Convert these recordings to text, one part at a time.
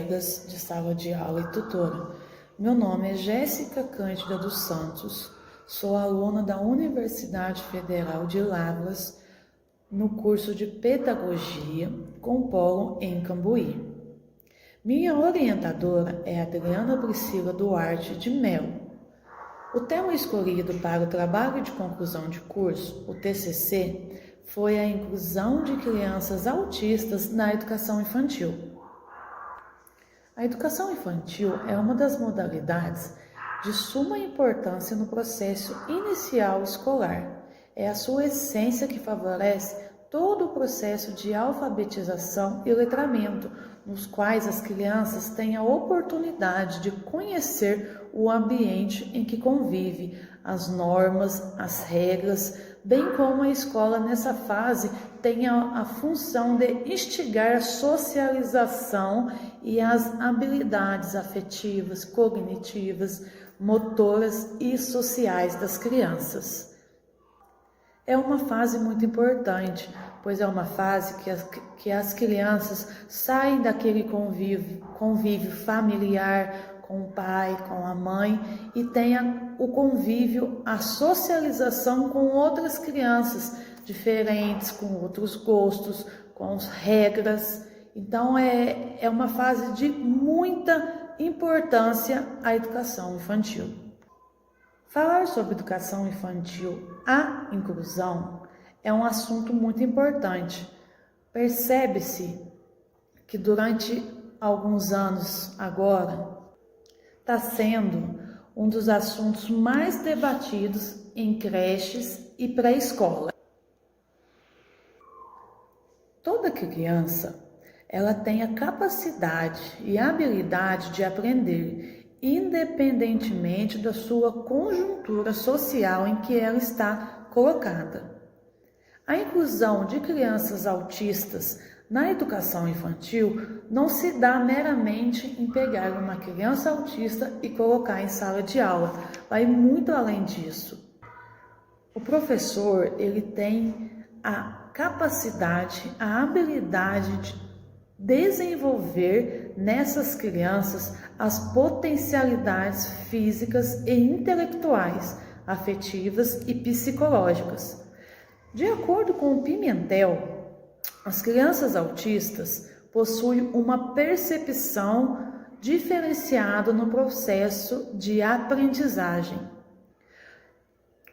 colegas de sala de aula e tutora. Meu nome é Jéssica Cândida dos Santos, sou aluna da Universidade Federal de Lavras, no curso de Pedagogia, com polo em Cambuí. Minha orientadora é Adriana Priscila Duarte de Melo. O tema escolhido para o trabalho de conclusão de curso, o TCC, foi a inclusão de crianças autistas na educação infantil. A educação infantil é uma das modalidades de suma importância no processo inicial escolar. É a sua essência que favorece todo o processo de alfabetização e letramento, nos quais as crianças têm a oportunidade de conhecer o ambiente em que convive, as normas, as regras, bem como a escola nessa fase tem a função de instigar a socialização e as habilidades afetivas, cognitivas, motoras e sociais das crianças. É uma fase muito importante, pois é uma fase que as crianças saem daquele convívio familiar com o pai, com a mãe e tenham o convívio, a socialização com outras crianças diferentes, com outros gostos, com regras. Então é uma fase de muita importância a educação infantil. Falar sobre educação infantil, a inclusão, é um assunto muito importante. Percebe-se que durante alguns anos agora está sendo um dos assuntos mais debatidos em creches e pré-escola. Toda criança, ela tem a capacidade e a habilidade de aprender, independentemente da sua conjuntura social em que ela está colocada. A inclusão de crianças autistas na educação infantil não se dá meramente em pegar uma criança autista e colocar em sala de aula, vai muito além disso. O professor, ele tem a capacidade, a habilidade de desenvolver nessas crianças as potencialidades físicas e intelectuais, afetivas e psicológicas. De acordo com o Pimentel, as crianças autistas possuem uma percepção diferenciada no processo de aprendizagem,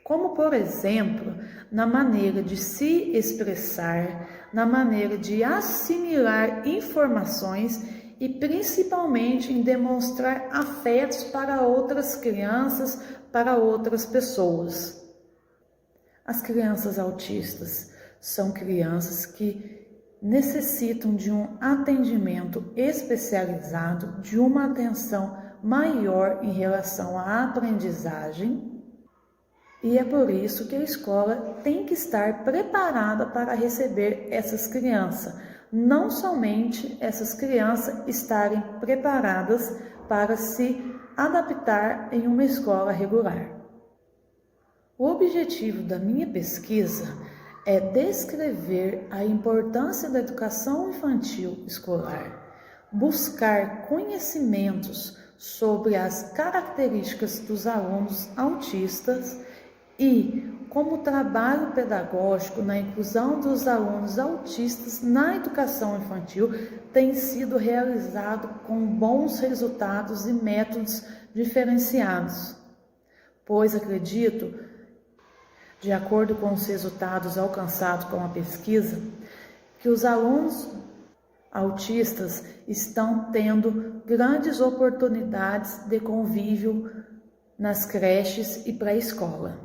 como, por exemplo, na maneira de se expressar, na maneira de assimilar informações e principalmente em demonstrar afetos para outras crianças, para outras pessoas. As crianças autistas são crianças que necessitam de um atendimento especializado, de uma atenção maior em relação à aprendizagem. E é por isso que a escola tem que estar preparada para receber essas crianças. Não somente essas crianças estarem preparadas para se adaptar em uma escola regular. O objetivo da minha pesquisa é descrever a importância da educação infantil escolar, buscar conhecimentos sobre as características dos alunos autistas e como o trabalho pedagógico na inclusão dos alunos autistas na educação infantil tem sido realizado com bons resultados e métodos diferenciados, pois acredito, de acordo com os resultados alcançados com a pesquisa, que os alunos autistas estão tendo grandes oportunidades de convívio nas creches e pré-escola.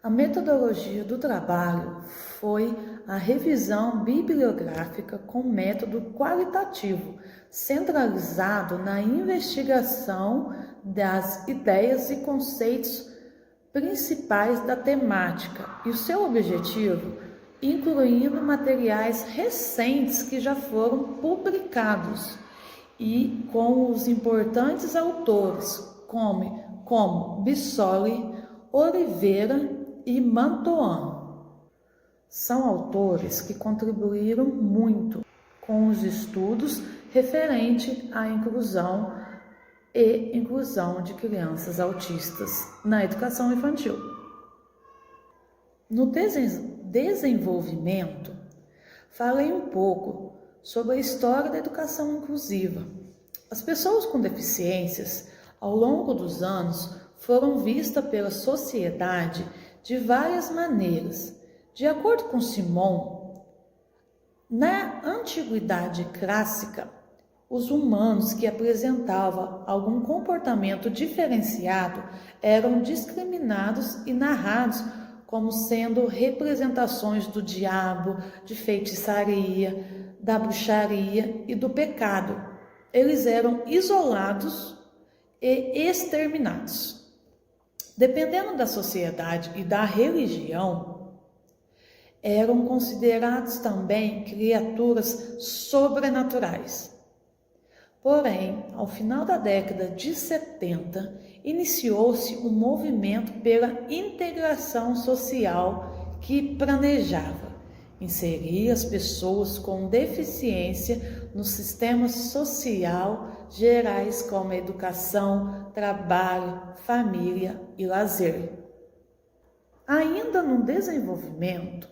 A metodologia do trabalho foi a revisão bibliográfica com método qualitativo, centralizado na investigação das ideias e conceitos principais da temática e o seu objetivo, incluindo materiais recentes que já foram publicados e com os importantes autores como Bissoli, Oliveira e Mantoan. São autores que contribuíram muito com os estudos referente à inclusão e inclusão de crianças autistas na educação infantil. No desenvolvimento, falei um pouco sobre a história da educação inclusiva. As pessoas com deficiências, ao longo dos anos, foram vistas pela sociedade de várias maneiras. De acordo com Simon, na antiguidade clássica, os humanos que apresentavam algum comportamento diferenciado eram discriminados e narrados como sendo representações do diabo, de feitiçaria, da bruxaria e do pecado. Eles eram isolados e exterminados. Dependendo da sociedade e da religião, eram considerados também criaturas sobrenaturais. Porém, ao final da década de 70, iniciou-se um movimento pela integração social que planejava inserir as pessoas com deficiência no sistema social gerais como educação, trabalho, família e lazer. Ainda no desenvolvimento,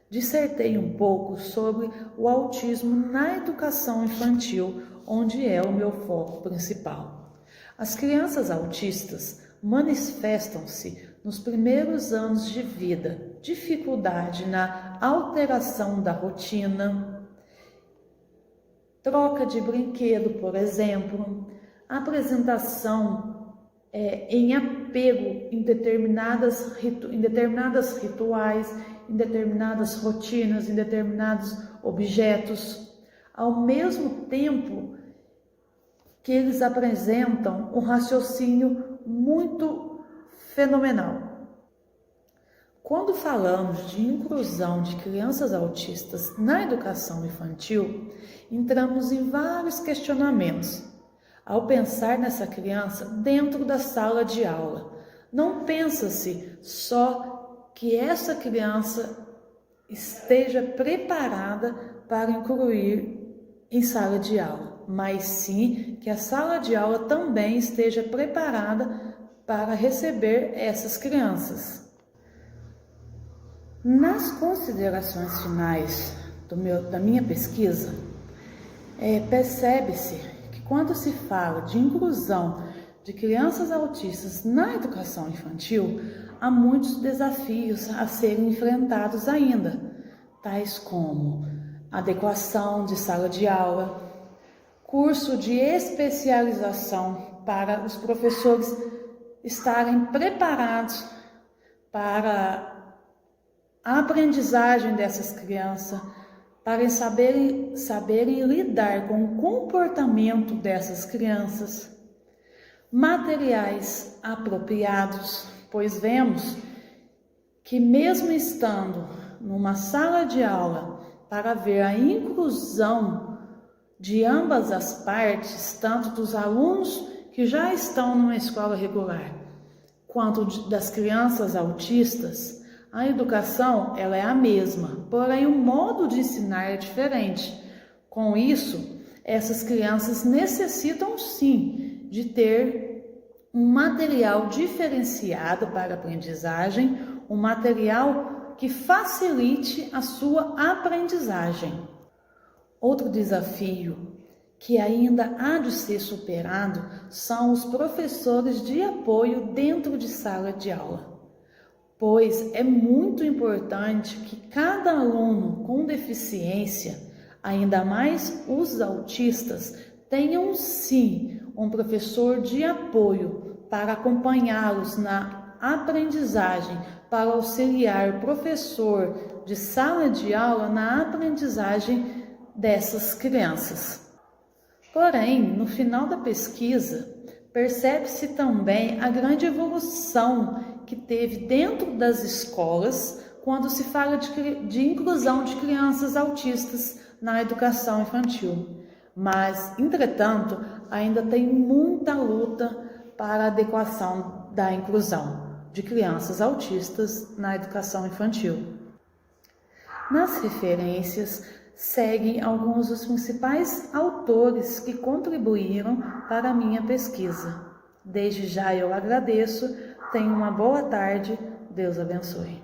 dissertei um pouco sobre o autismo na educação infantil, onde é o meu foco principal. As crianças autistas manifestam-se nos primeiros anos de vida, dificuldade na alteração da rotina, troca de brinquedo, por exemplo, apresentação em apego em determinados rituais, em determinadas rotinas, em determinados objetos, ao mesmo tempo que eles apresentam um raciocínio muito fenomenal. Quando falamos de inclusão de crianças autistas na educação infantil, entramos em vários questionamentos. Ao pensar nessa criança dentro da sala de aula, não pensa-se só que essa criança esteja preparada para incluir em sala de aula, mas sim que a sala de aula também esteja preparada para receber essas crianças. Nas considerações finais da minha pesquisa, percebe-se que quando se fala de inclusão de crianças autistas na educação infantil, há muitos desafios a serem enfrentados ainda, tais como adequação de sala de aula, curso de especialização para os professores estarem preparados para a aprendizagem dessas crianças, para saberem lidar com o comportamento dessas crianças, materiais apropriados, pois vemos que mesmo estando numa sala de aula para ver a inclusão de ambas as partes, tanto dos alunos que já estão numa escola regular, quanto das crianças autistas, a educação ela é a mesma, porém o modo de ensinar é diferente. Com isso, essas crianças necessitam sim de ter um material diferenciado para a aprendizagem, um material que facilite a sua aprendizagem. Outro desafio que ainda há de ser superado são os professores de apoio dentro de sala de aula, pois é muito importante que cada aluno com deficiência, ainda mais os autistas, tenham sim um professor de apoio para acompanhá-los na aprendizagem, para auxiliar o professor de sala de aula na aprendizagem dessas crianças. Porém, no final da pesquisa, percebe-se também a grande evolução que teve dentro das escolas quando se fala de inclusão de crianças autistas na educação infantil. Mas, entretanto, ainda tem muita luta para a adequação da inclusão de crianças autistas na educação infantil. Nas referências, segue alguns dos principais autores que contribuíram para a minha pesquisa. Desde já eu agradeço. Tenha uma boa tarde. Deus abençoe.